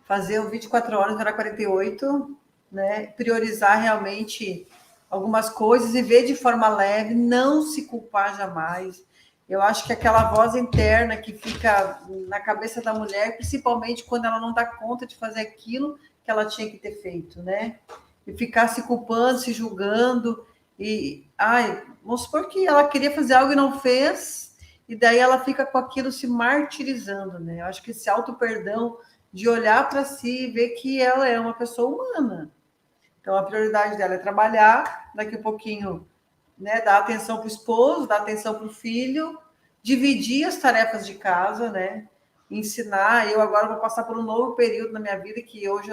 fazer o 24 horas, virar 48, né? Priorizar realmente algumas coisas e ver de forma leve, não se culpar jamais. Eu acho que aquela voz interna que fica na cabeça da mulher, principalmente quando ela não dá conta de fazer aquilo que ela tinha que ter feito, né? E ficar se culpando, se julgando, e vamos supor que ela queria fazer algo e não fez, e daí ela fica com aquilo se martirizando, né? Eu acho que esse auto-perdão de olhar para si e ver que ela é uma pessoa humana. Então, a prioridade dela é trabalhar, daqui a pouquinho, né, dar atenção para o esposo, dar atenção para o filho, dividir as tarefas de casa, né, ensinar. Eu agora vou passar por um novo período na minha vida, que hoje,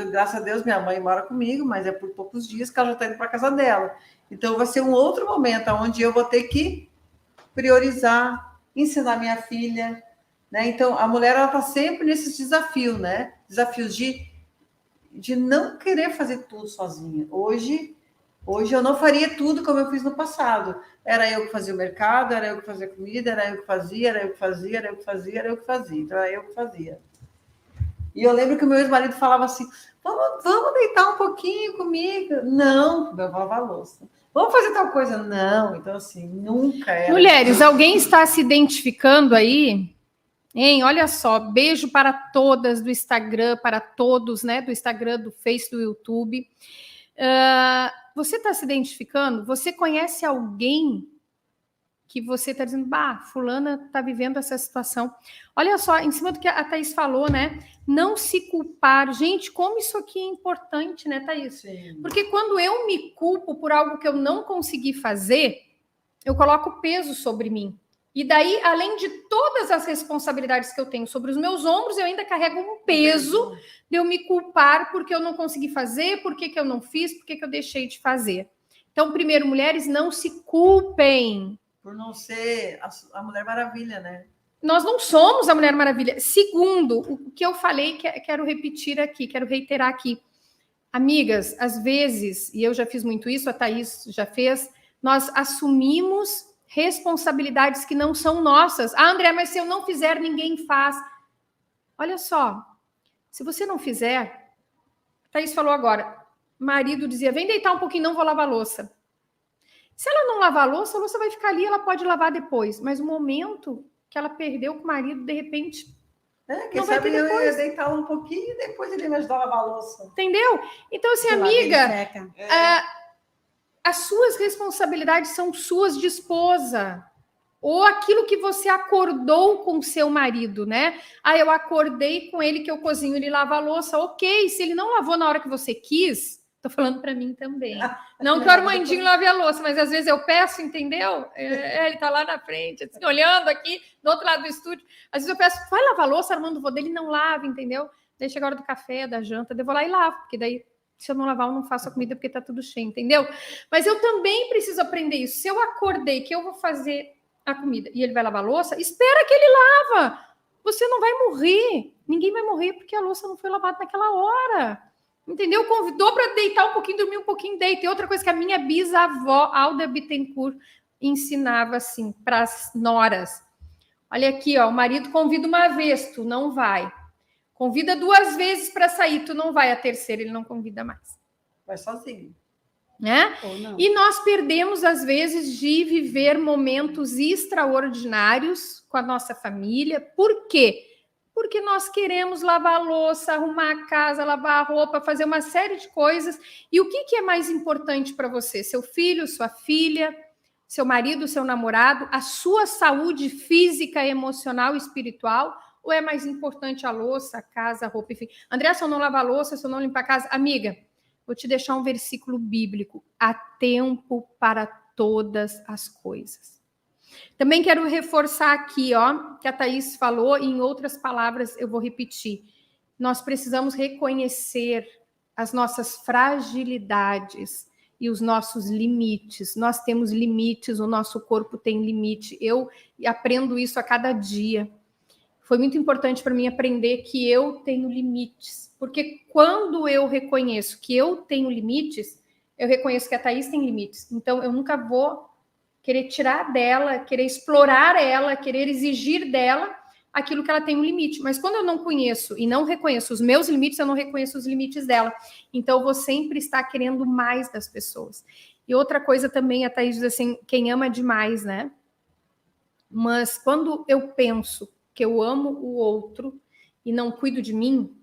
graças a Deus, minha mãe mora comigo, mas é por poucos dias que ela já está indo para a casa dela. Então, vai ser um outro momento onde eu vou ter que priorizar, ensinar minha filha, né? Então, a mulher está sempre nesses desafios, né? Desafios de não querer fazer tudo sozinha. Hoje eu não faria tudo como eu fiz no passado. Era eu que fazia o mercado, era eu que fazia comida, era eu que fazia. Então, era eu que fazia. E eu lembro que o meu ex-marido falava assim, vamos deitar um pouquinho comigo? Não, eu lavava a louça. Vamos fazer tal coisa? Não. Então, assim, nunca era. Mulheres, alguém está se identificando aí? Hein? Olha só, beijo para todas do Instagram, para todos, né? Do Instagram, do Face, do YouTube. Você está se identificando? Você conhece alguém que você está dizendo, fulana está vivendo essa situação? Olha só, em cima do que a Thaís falou, né? Não se culpar. Gente, como isso aqui é importante, né, Thaís? Sim. Porque quando eu me culpo por algo que eu não consegui fazer, eu coloco peso sobre mim. E daí, além de todas as responsabilidades que eu tenho sobre os meus ombros, eu ainda carrego um peso de eu me culpar porque eu não consegui fazer, por que eu não fiz, por que eu deixei de fazer. Então, primeiro, mulheres, não se culpem. Por não ser a Mulher Maravilha, né? Nós não somos a Mulher Maravilha. Segundo, o que eu falei, quero repetir aqui, quero reiterar aqui. Amigas, às vezes, e eu já fiz muito isso, a Thaís já fez, nós assumimos responsabilidades que não são nossas. Ah, André, mas se eu não fizer, ninguém faz. Olha só, se você não fizer, a Thaís falou agora, marido dizia, vem deitar um pouquinho, não vou lavar a louça. Se ela não lavar a louça vai ficar ali, ela pode lavar depois. Mas o momento que ela perdeu com o marido, de repente... Quem sabe eu ia deitar um pouquinho e depois ele me ajudar a lavar a louça. Entendeu? Então, assim, amiga, as suas responsabilidades são suas de esposa. Ou aquilo que você acordou com o seu marido, né? Ah, eu acordei com ele que eu cozinho, ele lava a louça. Ok, se ele não lavou na hora que você quis, tô falando para mim também. Não que o Armandinho lave a louça, mas às vezes eu peço, entendeu? Ele tá lá na frente, assim, olhando aqui, do outro lado do estúdio. Às vezes eu peço, vai lavar a louça, Armando, vou dele, não lava, entendeu? Daí chega a hora do café, da janta, eu vou lá e lavo, porque daí, se eu não lavar, eu não faço a comida porque tá tudo cheio, entendeu? Mas eu também preciso aprender isso. Se eu acordei que eu vou fazer a comida e ele vai lavar a louça, espera que ele lava. Você não vai morrer. Ninguém vai morrer porque a louça não foi lavada naquela hora. Entendeu? Convidou para deitar um pouquinho, dormir um pouquinho, deita. E outra coisa que a minha bisavó, Alda Bittencourt, ensinava assim para as noras. Olha aqui, ó, o marido convida uma vez, tu não vai. Convida 2 vezes para sair, tu não vai. A terceira ele não convida mais. Vai sozinho. Né? E nós perdemos, às vezes, de viver momentos extraordinários com a nossa família. Por quê? Porque nós queremos lavar a louça, arrumar a casa, lavar a roupa, fazer uma série de coisas. E o que é mais importante para você? Seu filho, sua filha, seu marido, seu namorado, a sua saúde física, emocional e espiritual? Ou é mais importante a louça, a casa, a roupa, enfim? André, se eu não lavar a louça, se eu não limpar a casa... Amiga, vou te deixar um versículo bíblico. Há tempo para todas as coisas. Também quero reforçar aqui, ó, que a Thaís falou, e em outras palavras eu vou repetir. Nós precisamos reconhecer as nossas fragilidades e os nossos limites. Nós temos limites, o nosso corpo tem limite. Eu aprendo isso a cada dia. Foi muito importante para mim aprender que eu tenho limites. Porque quando eu reconheço que eu tenho limites, eu reconheço que a Thaís tem limites. Então, eu nunca vou querer tirar dela, querer explorar ela, querer exigir dela aquilo que ela tem um limite. Mas quando eu não conheço e não reconheço os meus limites, eu não reconheço os limites dela. Então, eu vou sempre estar querendo mais das pessoas. E outra coisa também, a Thaís diz assim, quem ama demais, né? Mas quando eu penso que eu amo o outro e não cuido de mim,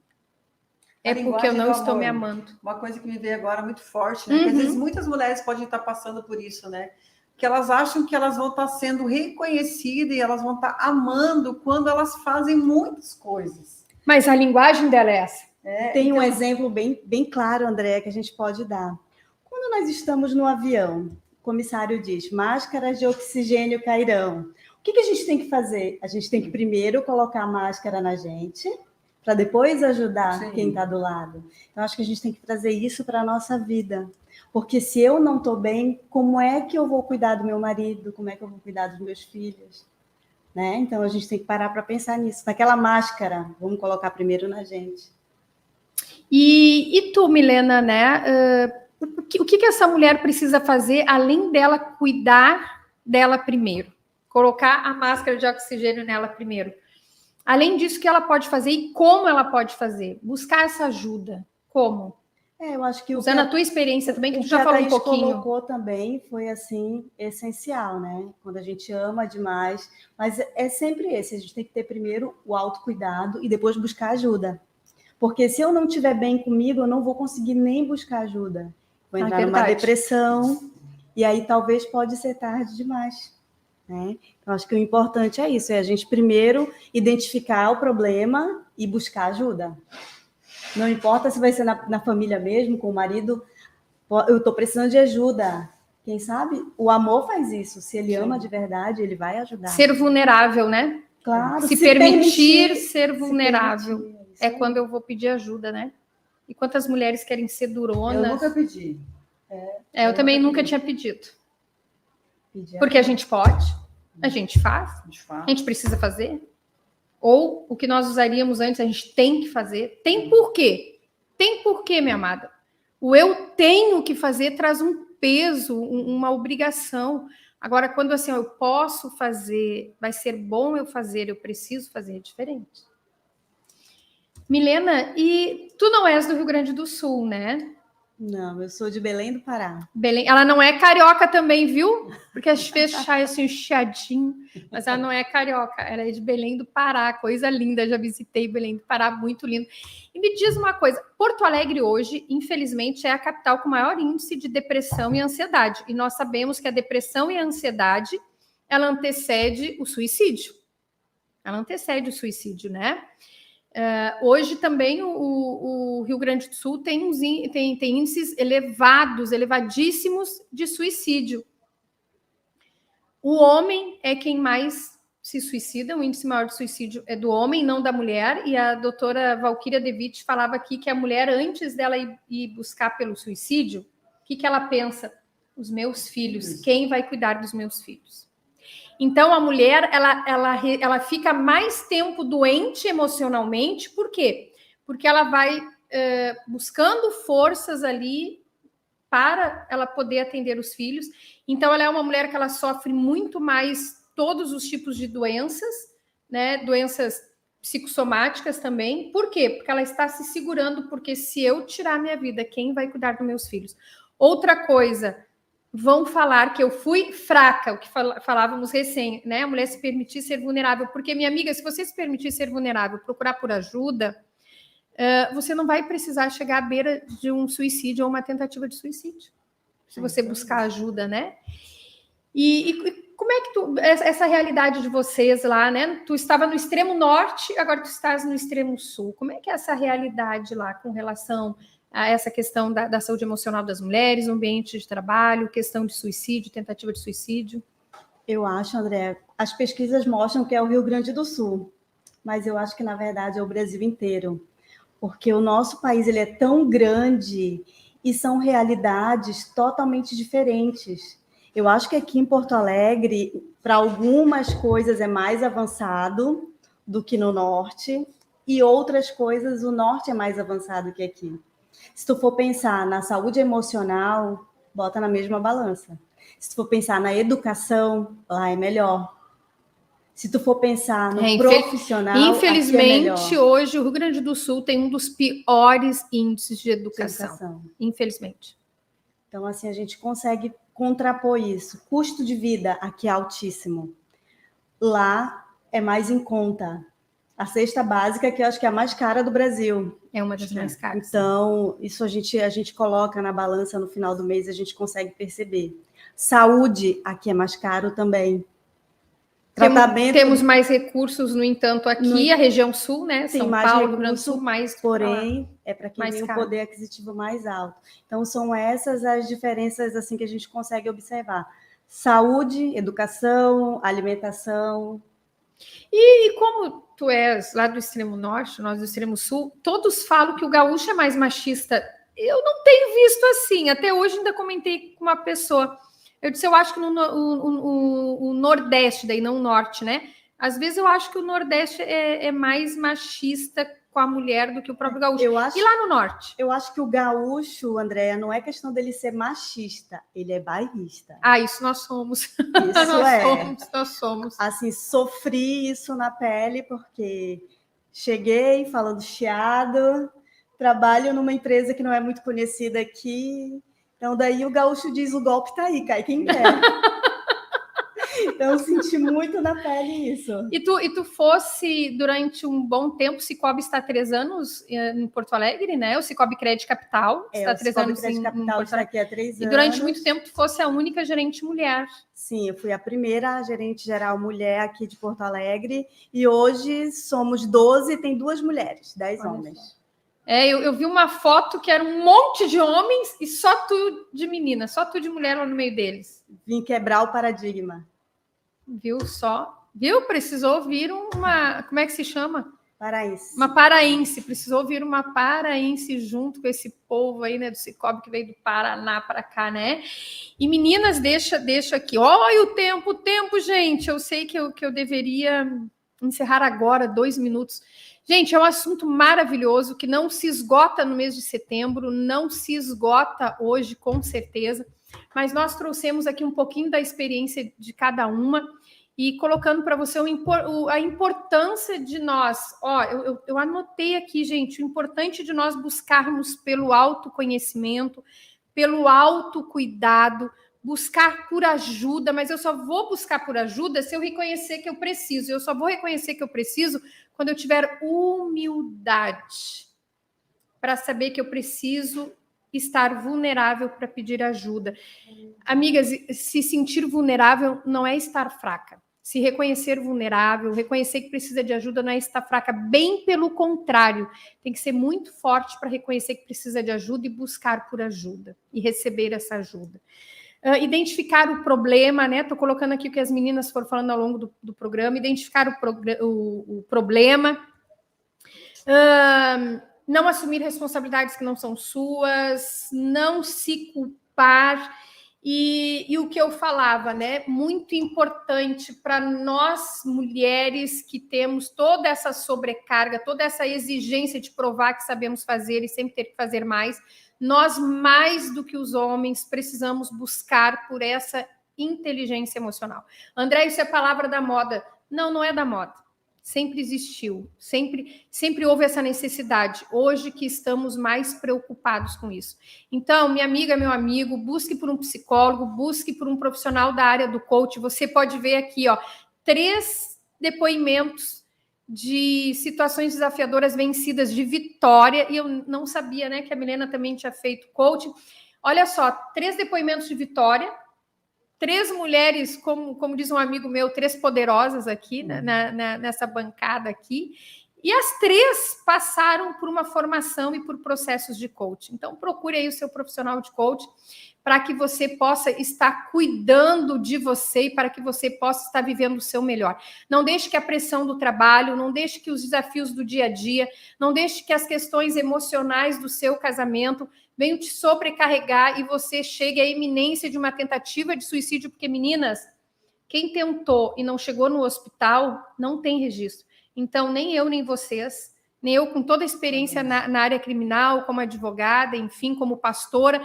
é porque eu não estou me amando. Uma coisa que me veio agora muito forte, né? Porque às vezes muitas mulheres podem estar passando por isso, né? Que elas acham que elas vão estar sendo reconhecidas e elas vão estar amando quando elas fazem muitas coisas. Mas a linguagem dela é essa. Tem um exemplo bem claro, André, que a gente pode dar. Quando nós estamos no avião, o comissário diz, máscaras de oxigênio cairão. O que a gente tem que fazer? A gente tem que primeiro colocar a máscara na gente, para depois ajudar quem está do lado. Então, acho que a gente tem que trazer isso para a nossa vida. Porque se eu não estou bem, como é que eu vou cuidar do meu marido? Como é que eu vou cuidar dos meus filhos? Né? Então, a gente tem que parar para pensar nisso. Naquela máscara, vamos colocar primeiro na gente. E tu, Milena, né? O que essa mulher precisa fazer, além dela cuidar dela primeiro? Colocar a máscara de oxigênio nela primeiro. Além disso, o que ela pode fazer e como ela pode fazer? Buscar essa ajuda. Como? Eu acho que usando a tua experiência também, que tu já falou um pouquinho. O que a Thaís colocou também foi, assim, essencial, né? Quando a gente ama demais. Mas é sempre esse. A gente tem que ter primeiro o autocuidado e depois buscar ajuda. Porque se eu não estiver bem comigo, eu não vou conseguir nem buscar ajuda. Vou entrar numa depressão e aí talvez pode ser tarde demais. Né? Então, acho que o importante é isso, é a gente primeiro identificar o problema e buscar ajuda. Não importa se vai ser na família mesmo, com o marido, eu estou precisando de ajuda. Quem sabe o amor faz isso, se ele ama de verdade, ele vai ajudar. Ser vulnerável, né? Claro. Se permitir ser vulnerável. É quando eu vou pedir ajuda, né? E quantas mulheres querem ser duronas? Eu nunca pedi. Eu também nunca tinha pedido. Porque a gente pode, a gente faz, a gente precisa fazer. Ou o que nós usaríamos antes, a gente tem que fazer. Tem porquê. Tem porquê, minha amada. O eu tenho que fazer traz um peso, uma obrigação. Agora, quando assim, eu posso fazer, vai ser bom eu fazer, eu preciso fazer, é diferente. Milena, e tu não és do Rio Grande do Sul, né? Não, eu sou de Belém do Pará. Belém, ela não é carioca também, viu? Porque a gente fez assim, um chiadinho, mas ela não é carioca, ela é de Belém do Pará, coisa linda, já visitei Belém do Pará, muito lindo. E me diz uma coisa, Porto Alegre hoje, infelizmente, é a capital com maior índice de depressão e ansiedade, e nós sabemos que a depressão e a ansiedade, ela antecede o suicídio. Ela antecede o suicídio, né? Hoje também o Rio Grande do Sul tem índices elevadíssimos de suicídio. O homem é quem mais se suicida, o índice maior de suicídio é do homem, não da mulher, e a doutora Valquíria De Witt falava aqui que a mulher, antes dela ir buscar pelo suicídio, o que ela pensa? Os meus filhos, quem vai cuidar dos meus filhos? Então, a mulher, ela fica mais tempo doente emocionalmente, por quê? Porque ela vai buscando forças ali para ela poder atender os filhos. Então, ela é uma mulher que ela sofre muito mais todos os tipos de doenças, né? Doenças psicossomáticas também. Por quê? Porque ela está se segurando, porque se eu tirar minha vida, quem vai cuidar dos meus filhos? Outra coisa, vão falar que eu fui fraca, o que falávamos recém, né? A mulher se permitir ser vulnerável. Porque, minha amiga, se você se permitir ser vulnerável, procurar por ajuda, você não vai precisar chegar à beira de um suicídio ou uma tentativa de suicídio. Se você buscar ajuda, né? E como é que essa realidade de vocês lá, né? Tu estava no extremo norte, agora tu estás no extremo sul. Como é que é essa realidade lá com relação a essa questão da saúde emocional das mulheres, ambiente de trabalho, questão de suicídio, tentativa de suicídio? Eu acho, André, as pesquisas mostram que é o Rio Grande do Sul, mas eu acho que, na verdade, é o Brasil inteiro, porque o nosso país ele é tão grande e são realidades totalmente diferentes. Eu acho que aqui em Porto Alegre, para algumas coisas é mais avançado do que no norte, e outras coisas o norte é mais avançado que aqui. Se tu for pensar na saúde emocional, bota na mesma balança. Se tu for pensar na educação, lá é melhor. Se tu for pensar no profissional, infelizmente, hoje o Rio Grande do Sul tem um dos piores índices de educação. Infelizmente. Então, assim, a gente consegue contrapor isso. Custo de vida aqui é altíssimo. Lá é mais em conta. A cesta básica, que eu acho que é a mais cara do Brasil. É uma das mais caras. Então, isso a gente coloca na balança no final do mês e a gente consegue perceber. Saúde, aqui é mais caro também. Temos mais recursos, no entanto, aqui, a região sul, né? São Paulo, Rio Grande do Sul, mais. Porém, é para quem tem o poder aquisitivo mais alto. Então, são essas as diferenças assim que a gente consegue observar. Saúde, educação, alimentação. E como tu és lá do extremo norte, nós do extremo sul, todos falam que o gaúcho é mais machista. Eu não tenho visto assim. Até hoje ainda comentei com uma pessoa. Eu disse, eu acho que o Nordeste, daí não o Norte, né? Às vezes eu acho que o Nordeste é mais machista com a mulher do que o próprio gaúcho. E lá no Norte? Eu acho que o gaúcho, Andréa, não é questão dele ser machista, ele é bairrista. Ah, isso nós somos. Isso nós somos. Assim, sofri isso na pele, porque cheguei falando chiado, trabalho numa empresa que não é muito conhecida aqui. Então, daí o gaúcho diz, o golpe tá aí, cai quem quer. Então, eu senti muito na pele isso. E tu fosse, durante um bom tempo, o Cicobi está há 3 anos em Porto Alegre, né? O Cicobi Crédito Capital está há 3 anos em Porto Alegre. Está aqui há 3 anos. E durante muito tempo, tu fosse a única gerente mulher. Sim, eu fui a primeira gerente geral mulher aqui de Porto Alegre. E hoje somos 12, tem 2 mulheres, 10 homens. Eu vi uma foto que era um monte de homens e só tu de menina, só tu de mulher lá no meio deles. Vim quebrar o paradigma. Viu só? Viu? Precisou vir uma... Como é que se chama? Paraense. Uma paraense. Precisou vir uma paraense junto com esse povo aí, né? Do Cicobi, que veio do Paraná para cá, né? E meninas, deixa aqui. Olha o tempo, gente. Eu sei que eu deveria encerrar agora, 2 minutos. Gente, é um assunto maravilhoso que não se esgota no mês de setembro, não se esgota hoje, com certeza, mas nós trouxemos aqui um pouquinho da experiência de cada uma e colocando para você a importância de nós. Eu anotei aqui, gente, o importante de nós buscarmos pelo autoconhecimento, pelo autocuidado, buscar por ajuda, mas eu só vou buscar por ajuda se eu reconhecer que eu preciso. Eu só vou reconhecer que eu preciso quando eu tiver humildade para saber que eu preciso estar vulnerável para pedir ajuda. Amigas, se sentir vulnerável não é estar fraca. Se reconhecer vulnerável, reconhecer que precisa de ajuda não é estar fraca, bem pelo contrário. Tem que ser muito forte para reconhecer que precisa de ajuda e buscar por ajuda e receber essa ajuda. Identificar o problema, né? Estou colocando aqui o que as meninas foram falando ao longo do programa. Identificar o problema. Não assumir responsabilidades que não são suas. Não se culpar. E o que eu falava, né? Muito importante para nós, mulheres, que temos toda essa sobrecarga, toda essa exigência de provar que sabemos fazer e sempre ter que fazer mais. Nós, mais do que os homens, precisamos buscar por essa inteligência emocional. André, isso é palavra da moda. Não, não é da moda. Sempre existiu. Sempre houve essa necessidade. Hoje que estamos mais preocupados com isso. Então, minha amiga, meu amigo, busque por um psicólogo, busque por um profissional da área do coach. Você pode ver aqui, 3 depoimentos de situações desafiadoras vencidas de vitória, e eu não sabia, né, que a Milena também tinha feito coaching. Olha só, 3 depoimentos de vitória, 3 mulheres, como diz um amigo meu, 3 poderosas aqui, nessa bancada aqui, e as 3 passaram por uma formação e por processos de coaching. Então, procure aí o seu profissional de coaching para que você possa estar cuidando de você e para que você possa estar vivendo o seu melhor. Não deixe que a pressão do trabalho, não deixe que os desafios do dia a dia, não deixe que as questões emocionais do seu casamento venham te sobrecarregar e você chegue à iminência de uma tentativa de suicídio, porque, meninas, quem tentou e não chegou no hospital não tem registro. Então, nem eu, nem vocês, nem eu com toda a experiência na área criminal, como advogada, enfim, como pastora,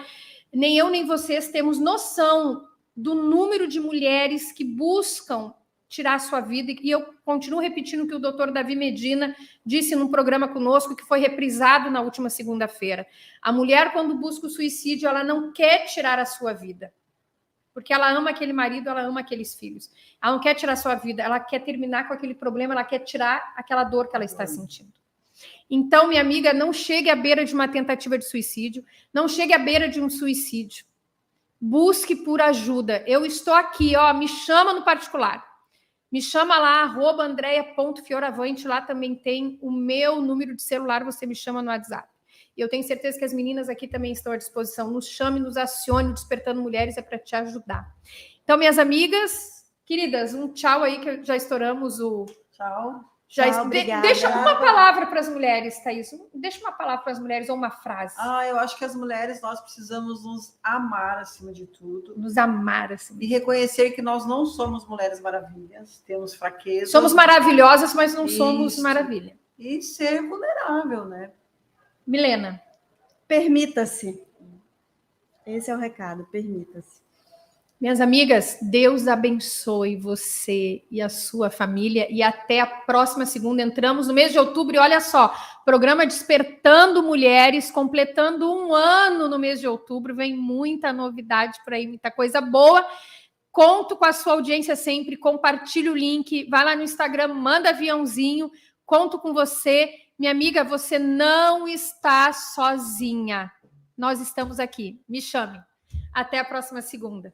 nem eu, nem vocês temos noção do número de mulheres que buscam tirar a sua vida. E eu continuo repetindo o que o doutor Davi Medina disse num programa conosco, que foi reprisado na última segunda-feira. A mulher, quando busca o suicídio, ela não quer tirar a sua vida. Porque ela ama aquele marido, ela ama aqueles filhos. Ela não quer tirar a sua vida, ela quer terminar com aquele problema, ela quer tirar aquela dor que ela está sentindo. Então, minha amiga, não chegue à beira de uma tentativa de suicídio, não chegue à beira de um suicídio. Busque por ajuda. Eu estou aqui, me chama no particular. Me chama lá, @andrea.fioravante, lá também tem o meu número de celular, você me chama no WhatsApp. E eu tenho certeza que as meninas aqui também estão à disposição. Nos chame, nos acione, Despertando Mulheres é para te ajudar. Então, minhas amigas, queridas, um tchau aí, que já estouramos o... Tchau. Deixa uma palavra para as mulheres, Thaís. Deixa uma palavra para as mulheres ou uma frase. Eu acho que as mulheres, nós precisamos nos amar acima de tudo. Nos amar acima de tudo. E reconhecer que nós não somos mulheres maravilhas, temos fraquezas. Somos maravilhosas, mas não somos maravilha. E ser vulnerável, né? Milena. Permita-se. Esse é o recado, permita-se. Minhas amigas, Deus abençoe você e a sua família e até a próxima segunda. Entramos no mês de outubro e olha só, programa Despertando Mulheres, completando 1 ano no mês de outubro. Vem muita novidade por aí, muita coisa boa. Conto com a sua audiência sempre, compartilhe o link, vai lá no Instagram, manda aviãozinho, conto com você. Minha amiga, você não está sozinha. Nós estamos aqui. Me chame. Até a próxima segunda.